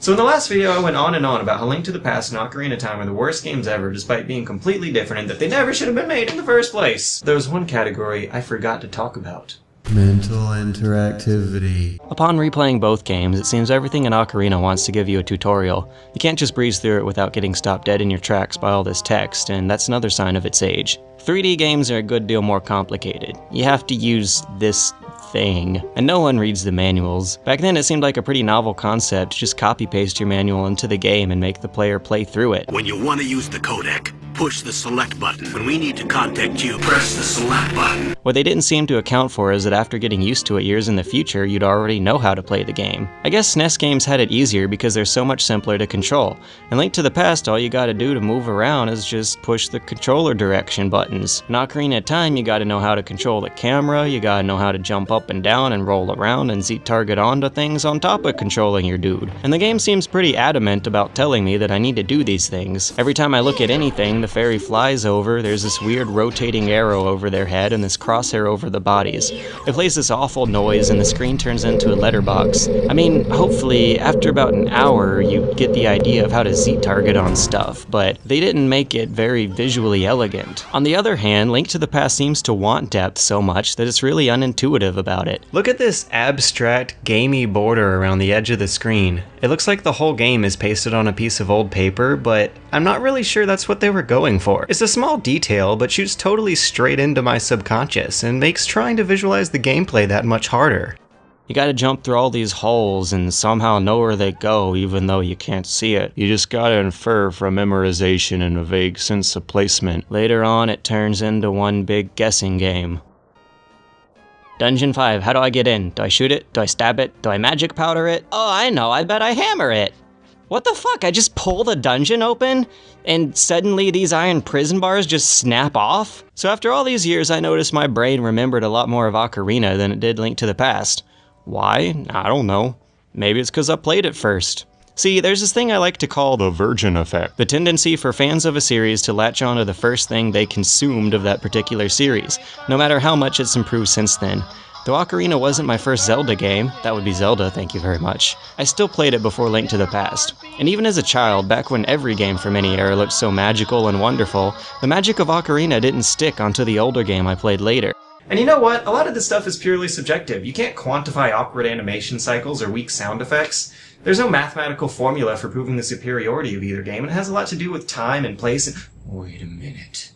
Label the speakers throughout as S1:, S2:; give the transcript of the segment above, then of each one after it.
S1: So in the last video, I went on and on about how Link to the Past and Ocarina of Time are the worst games ever, despite being completely different and that they never should have been made in the first place. There was one category I forgot to talk about.
S2: Mental interactivity.
S3: Upon replaying both games, it seems everything in Ocarina wants to give you a tutorial. You can't just breeze through it without getting stopped dead in your tracks by all this text, and that's another sign of its age. 3D games are a good deal more complicated. You have to use this thing, and no one reads the manuals. Back then it seemed like a pretty novel concept to just copy-paste your manual into the game and make the player play through it.
S4: When you want to use the codec, push the select button. When we need to contact you, press the select button.
S3: What they didn't seem to account for is that after getting used to it years in the future, you'd already know how to play the game. I guess SNES games had it easier because they're so much simpler to control. In Link to the Past, all you gotta do to move around is just push the controller direction buttons. In Ocarina of Time, you gotta know how to control the camera, you gotta know how to jump up and down and roll around and Z-target onto things on top of controlling your dude. And the game seems pretty adamant about telling me that I need to do these things. Every time I look at anything, the fairy flies over, there's this weird rotating arrow over their head and this crosshair over the bodies. It plays this awful noise and the screen turns into a letterbox. I mean, hopefully, after about an hour, you get the idea of how to Z-target on stuff, but they didn't make it very visually elegant. On the other hand, Link to the Past seems to want depth so much that it's really unintuitive about it.
S1: Look at this abstract, gamey border around the edge of the screen. It looks like the whole game is pasted on a piece of old paper, but I'm not really sure that's what they were going for. It's a small detail, but shoots totally straight into my subconscious and makes trying to visualize the gameplay that much harder.
S3: You gotta jump through all these holes and somehow know where they go even though you can't see it. You just gotta infer from memorization and a vague sense of placement. Later on, it turns into one big guessing game. Dungeon 5, how do I get in? Do I shoot it? Do I stab it? Do I magic powder it? Oh, I know, I bet I hammer it! What the fuck, I just pull the dungeon open? And suddenly these iron prison bars just snap off? So after all these years, I noticed my brain remembered a lot more of Ocarina than it did Link to the Past. Why? I don't know. Maybe it's because I played it first. See, there's this thing I like to call the virgin effect. The tendency for fans of a series to latch onto the first thing they consumed of that particular series, no matter how much it's improved since then. Though Ocarina wasn't my first Zelda game, that would be Zelda, thank you very much, I still played it before Link to the Past. And even as a child, back when every game from any era looked so magical and wonderful, the magic of Ocarina didn't stick onto the older game I played later.
S1: And you know what? A lot of this stuff is purely subjective. You can't quantify awkward animation cycles or weak sound effects. There's no mathematical formula for proving the superiority of either game. It has a lot to do with time and place and... Wait a minute.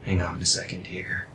S1: Hang on a second here.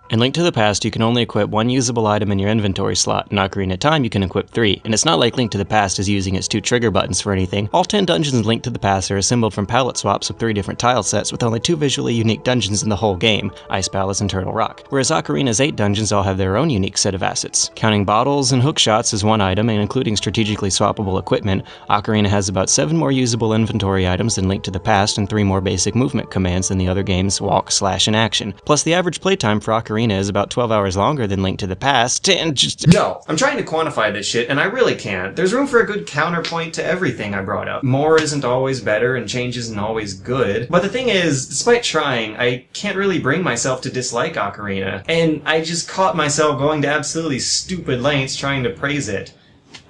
S3: In Link to the Past, you can only equip one usable item in your inventory slot. In Ocarina of Time, you can equip 3. And it's not like Link to the Past is using its 2 trigger buttons for anything. All 10 dungeons in Link to the Past are assembled from palette swaps of 3 different tile sets with only 2 visually unique dungeons in the whole game, Ice Palace and Turtle Rock. Whereas Ocarina's 8 dungeons all have their own unique set of assets. Counting bottles and hookshots as one item and including strategically swappable equipment, Ocarina has about 7 more usable inventory items than Link to the Past and 3 more basic movement commands than the other game's walk, slash, and action. Plus the average playtime for Ocarina is about 12 hours longer than Link to the Past, and just...
S1: No, I'm trying to quantify this shit, and I really can't. There's room for a good counterpoint to everything I brought up. More isn't always better, and change isn't always good. But the thing is, despite trying, I can't really bring myself to dislike Ocarina. And I just caught myself going to absolutely stupid lengths trying to praise it.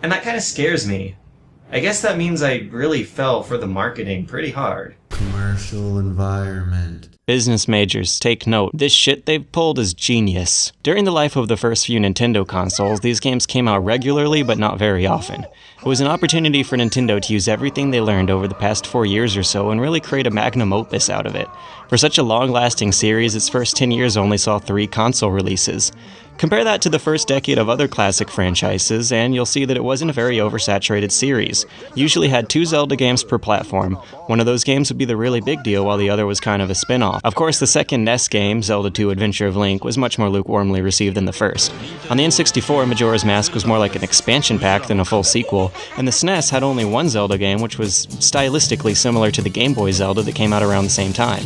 S1: And that kind of scares me. I guess that means I really fell for the marketing pretty hard.
S2: Commercial environment.
S3: Business majors, take note. This shit they've pulled is genius. During the life of the first few Nintendo consoles, these games came out regularly but not very often. It was an opportunity for Nintendo to use everything they learned over the past 4 years or so and really create a magnum opus out of it. For such a long-lasting series, its first 10 years only saw 3 console releases. Compare that to the first decade of other classic franchises, and you'll see that it wasn't a very oversaturated series. Usually had 2 Zelda games per platform. One of those games would be the really big deal, while the other was kind of a spin-off. Of course, the second NES game, Zelda 2 Adventure of Link, was much more lukewarmly received than the first. On the N64, Majora's Mask was more like an expansion pack than a full sequel, and the SNES had only one Zelda game, which was stylistically similar to the Game Boy Zelda that came out around the same time.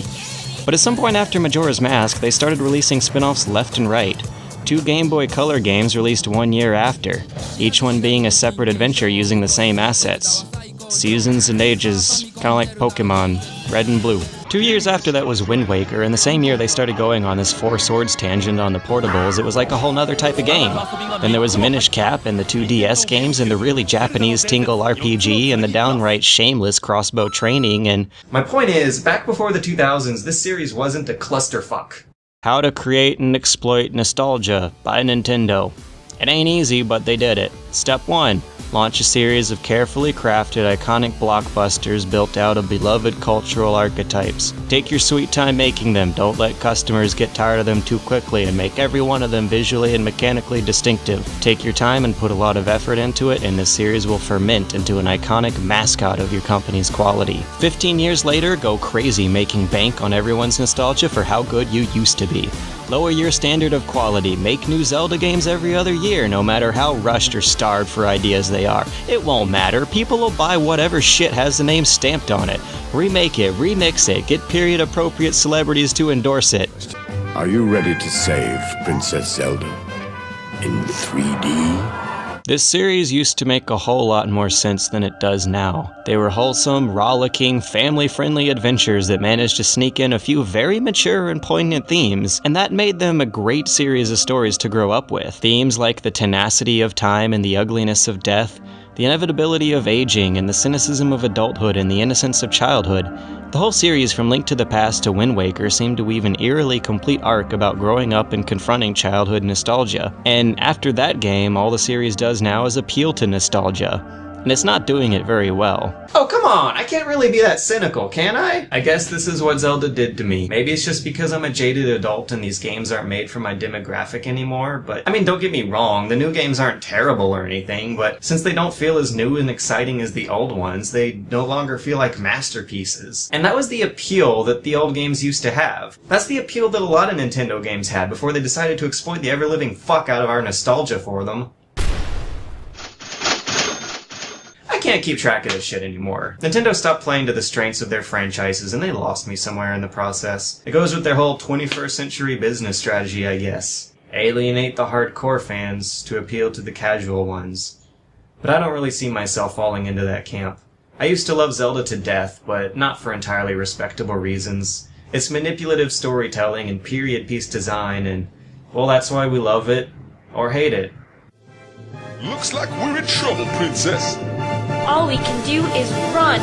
S3: But at some point after Majora's Mask, they started releasing spin-offs left and right. 2 Game Boy Color games released 1 year after, each one being a separate adventure using the same assets. Seasons and ages, kinda like Pokemon, red and blue. 2 years after that was Wind Waker, and the same year they started going on this Four Swords tangent on the portables. It was like a whole nother type of game. Then there was Minish Cap and the 2DS games and the really Japanese Tingle RPG and the downright shameless crossbow training and...
S1: My point is, back before the 2000s, this series wasn't a clusterfuck.
S3: How to create and exploit nostalgia by Nintendo. It ain't easy, but they did it. Step 1. Launch a series of carefully crafted, iconic blockbusters built out of beloved cultural archetypes. Take your sweet time making them, don't let customers get tired of them too quickly, and make every one of them visually and mechanically distinctive. Take your time and put a lot of effort into it, and the series will ferment into an iconic mascot of your company's quality. 15 years later, go crazy making bank on everyone's nostalgia for how good you used to be. Lower your standard of quality, make new Zelda games every other year, no matter how rushed or starved for ideas they are. It won't matter, people will buy whatever shit has the name stamped on it. Remake it, remix it, get period appropriate celebrities to endorse it.
S4: Are you ready to save Princess Zelda in 3D?
S3: This series used to make a whole lot more sense than it does now. They were wholesome, rollicking, family-friendly adventures that managed to sneak in a few very mature and poignant themes, and that made them a great series of stories to grow up with. Themes like the tenacity of time and the ugliness of death, the inevitability of aging and the cynicism of adulthood and the innocence of childhood. The whole series from Link to the Past to Wind Waker seemed to weave an eerily complete arc about growing up and confronting childhood nostalgia. And after that game, all the series does now is appeal to nostalgia. And it's not doing it very well.
S1: Oh, come on! I can't really be that cynical, can I? I guess this is what Zelda did to me. Maybe it's just because I'm a jaded adult and these games aren't made for my demographic anymore, but I mean, don't get me wrong, the new games aren't terrible or anything, but since they don't feel as new and exciting as the old ones, they no longer feel like masterpieces. And that was the appeal that the old games used to have. That's the appeal that a lot of Nintendo games had before they decided to exploit the ever-living fuck out of our nostalgia for them. I can't keep track of this shit anymore. Nintendo stopped playing to the strengths of their franchises and they lost me somewhere in the process. It goes with their whole 21st century business strategy, I guess. Alienate the hardcore fans to appeal to the casual ones. But I don't really see myself falling into that camp. I used to love Zelda to death, but not for entirely respectable reasons. It's manipulative storytelling and period piece design and, well, that's why we love it, or hate it.
S5: Looks like we're in trouble, Princess.
S6: All we can do is run.